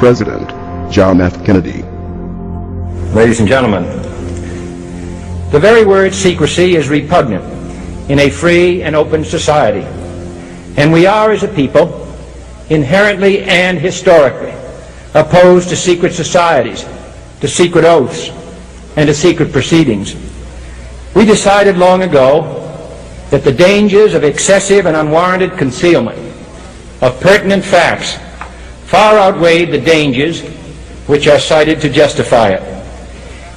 President John F. Kennedy. Ladies and gentlemen, the very word secrecy is repugnant in a free and open society, and we are, as a people, inherently and historically opposed to secret societies, to secret oaths, and to secret proceedings. We decided long ago that the dangers of excessive and unwarranted concealment of pertinent facts far outweighed the dangers which are cited to justify it.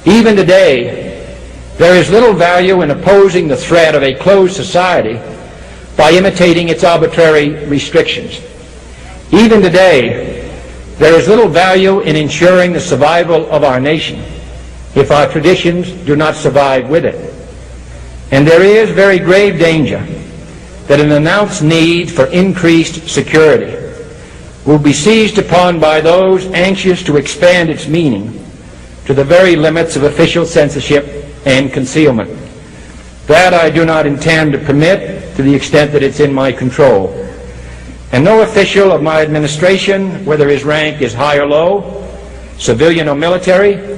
Even today, there is little value in opposing the threat of a closed society by imitating its arbitrary restrictions. Even today, there is little value in ensuring the survival of our nation if our traditions do not survive with it. And there is very grave danger that an announced need for increased security will be seized upon by those anxious to expand its meaning to the very limits of official censorship and concealment. That I do not intend to permit to the extent that it's in my control. And no official of my administration, whether his rank is high or low, civilian or military,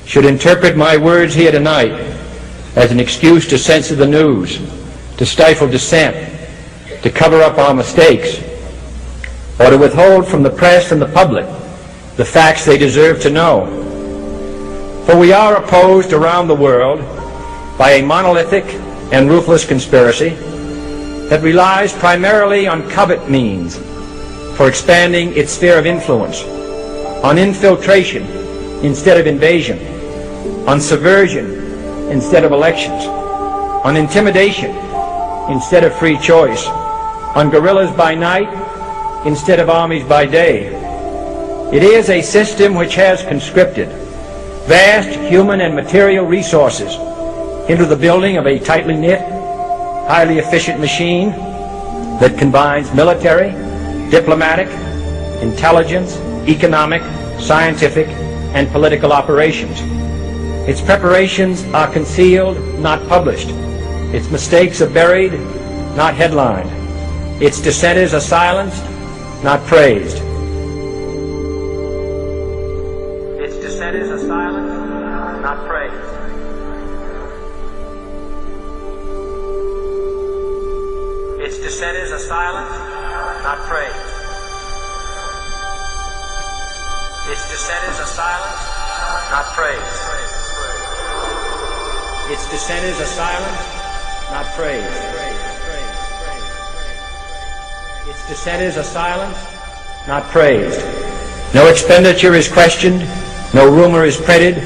should interpret my words here tonight as an excuse to censor the news, to stifle dissent, to cover up our mistakes, or to withhold from the press and the public the facts they deserve to know. For we are opposed around the world by a monolithic and ruthless conspiracy that relies primarily on covert means for expanding its sphere of influence, on infiltration instead of invasion, on subversion instead of elections, on intimidation instead of free choice, on guerrillas by night instead of armies by day. It is a system which has conscripted vast human and material resources into the building of a tightly knit, highly efficient machine that combines military, diplomatic, intelligence, economic, scientific, and political operations. Its preparations are concealed, not published. Its mistakes are buried, not headlined. Its dissenters are silenced, not praised. Its dissenters are silenced, not praised. Its dissenters are silenced, not praised. Its dissenters are silenced, not praised. Its dissenters are silenced, not praised. Its dissenters are silenced, not praised. No expenditure is questioned, no rumor is printed,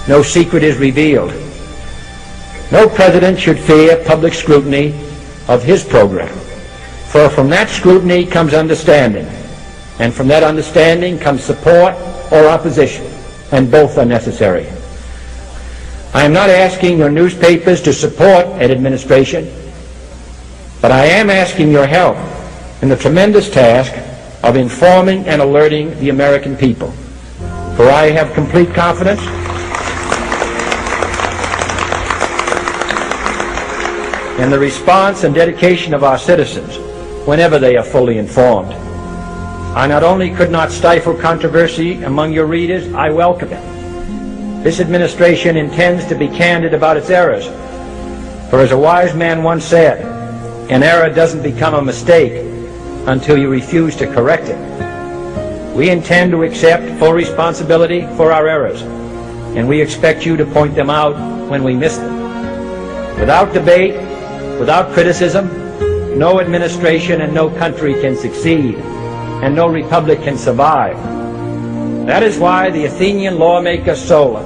no secret is revealed. No president should fear public scrutiny of his program, for from that scrutiny comes understanding, and from that understanding comes support or opposition, and both are necessary. I am not asking your newspapers to support an administration, but I am asking your help in the tremendous task of informing and alerting the American people. For I have complete confidence in the response and dedication of our citizens whenever they are fully informed. I not only could not stifle controversy among your readers, I welcome it. This administration intends to be candid about its errors. For as a wise man once said, an error doesn't become a mistake until you refuse to correct it. We intend to accept full responsibility for our errors, and we expect you to point them out when we miss them. Without debate, without criticism, no administration and no country can succeed, and no republic can survive. That is why the Athenian lawmaker Solon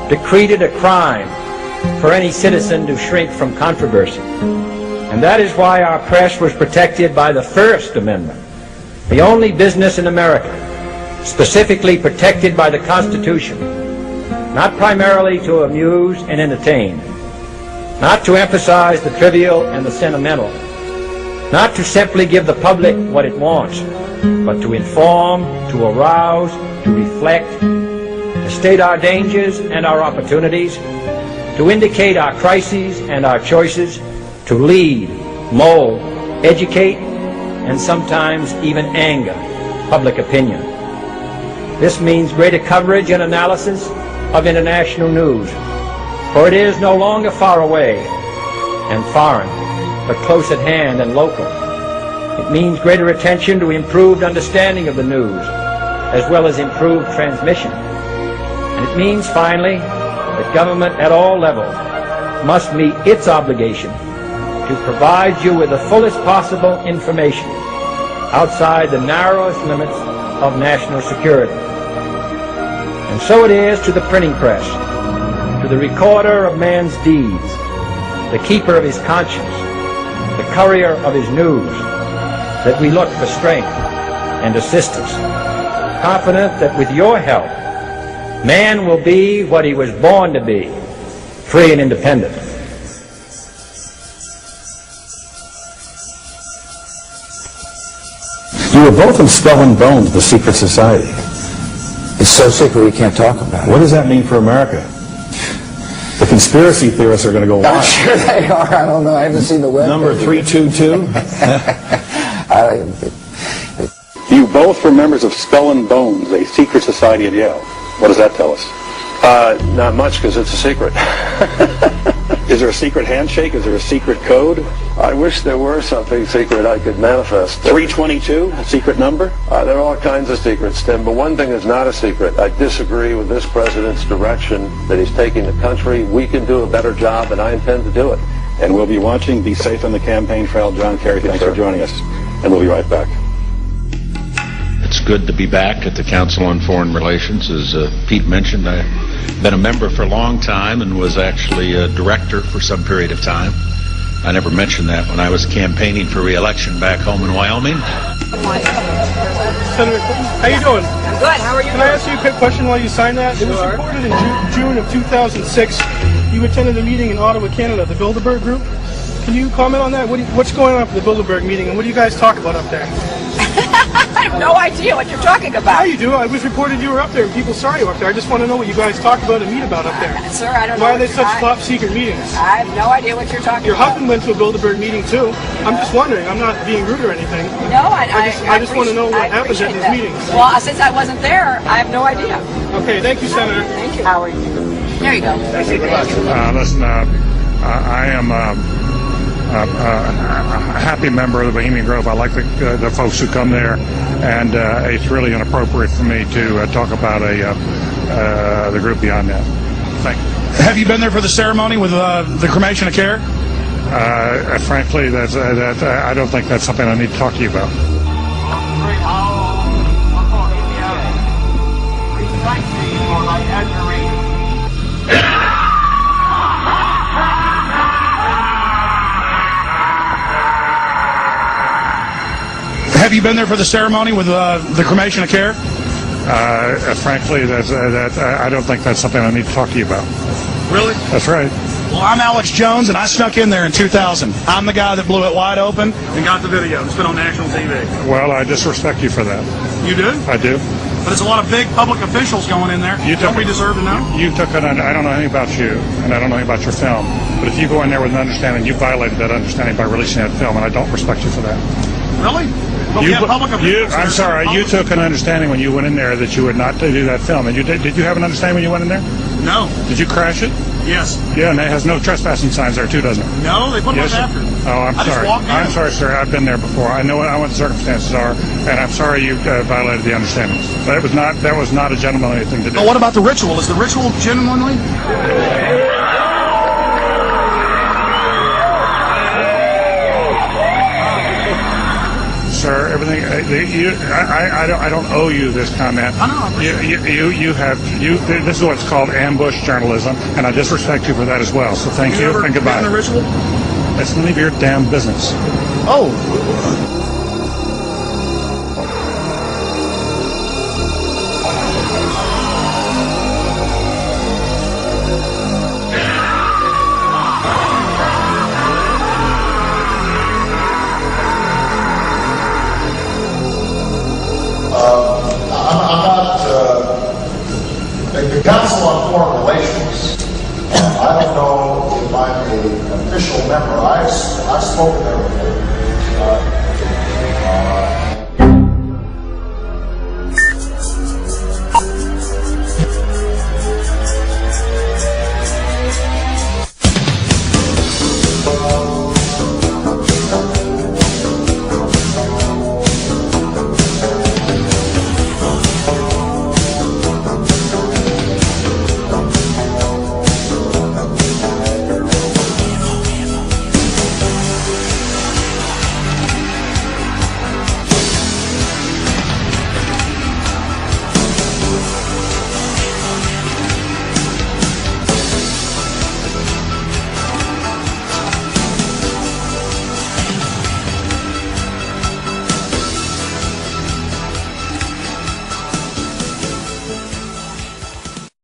decreed it a crime for any citizen to shrink from controversy. And that is why our press was protected by the First Amendment, the only business in America specifically protected by the Constitution, not primarily to amuse and entertain, not to emphasize the trivial and the sentimental, not to simply give the public what it wants, but to inform, to arouse, to reflect, to state our dangers and our opportunities, to indicate our crises and our choices, to lead, mold, educate, and sometimes even anger public opinion. This means greater coverage and analysis of international news, for it is no longer far away and foreign, but close at hand and local. It means greater attention to improved understanding of the news, as well as improved transmission. And it means, finally, that government at all levels must meet its obligation to provide you with the fullest possible information outside the narrowest limits of national security. And so it is to the printing press, to the recorder of man's deeds, the keeper of his conscience, the courier of his news, that we look for strength and assistance, confident that with your help, man will be what he was born to be, free and independent. You were both in Skull and Bones, the secret society. It's so secret we can't talk about it. What does that mean for America? The conspiracy theorists are going to go I'm wild. sure they are. I don't know. I haven't seen the web. Number 322? You both were members of Skull and Bones, a secret society at Yale. What does that tell us? Not much, because it's a secret. Is there a secret handshake? Is there a secret code? I wish there were something secret I could manifest. 322, a secret number? There are all kinds of secrets, Tim, but one thing is not a secret. I disagree with this president's direction that he's taking the country. We can do a better job, and I intend to do it. And we'll be watching. Be safe on the campaign trail. John Kerry, thanks for joining us. And we'll be right back. It's good to be back at the Council on Foreign Relations. As Pete mentioned, I've been a member for a long time and was actually a director for some period of time. I never mentioned that when I was campaigning for re-election back home in Wyoming. Senator Clinton, how you doing? I'm good. How are you? Can I ask you a quick question while you sign that? It was reported in June of 2006 you attended a meeting in Ottawa, Canada, the Bilderberg Group. Can you comment on that? What's going on for the Bilderberg meeting, and what do you guys talk about up there? I have no idea what you're talking about. Yeah, you do. I was reported you were up there, and people saw you up there. I just want to know what you guys talk about and meet about up there. Sir, I don't know. Why are they such top secret meetings? I have no idea what you're talking Your about. husband went to a Bilderberg meeting too. I'm just wondering. I'm not being rude or anything. No, I just want to know what happens at these meetings. Well, since I wasn't there, I have no idea. Okay, thank you, Senator. Thank you. How are you? There you go. Listen, I am a happy member of the Bohemian Grove. I like the folks who come there, and it's really inappropriate for me to talk about the group beyond that. Thank you. Have you been there for the ceremony with the cremation of care? Frankly, I don't think that's something I need to talk to you about. Have you been there for the ceremony with the cremation of care? Frankly, I don't think that's something I need to talk to you about. Really? That's right. Well, I'm Alex Jones, and I snuck in there in 2000. I'm the guy that blew it wide open and got the video. It's been on national TV. Well, I disrespect you for that. You do? I do. But it's a lot of big public officials going in there. Don't we deserve to know? I don't know anything about you, and I don't know anything about your film. But if you go in there with an understanding, you violated that understanding by releasing that film, and I don't respect you for that. Really? But we have public officials. I'm sorry. You took an understanding when you went in there that you would not do that film. And did you have an understanding when you went in there? No. Did you crash it? Yes. Yeah, and it has no trespassing signs there too, doesn't it? No, they put yes, one after. Oh, I'm sorry. I'm sorry, sir. I've been there before. I know what the circumstances are, and I'm sorry you violated the understandings. That was not a gentlemanly thing to do. But what about the ritual? Is the ritual genuinely? Sir, everything. I don't owe you this comment. I know. This is what's called ambush journalism, and I disrespect you for that as well. So thank you and goodbye. The ritual? It's none of your damn business. Oh. The Council on Foreign Relations, I don't know if I'm an official member. I've spoken there before.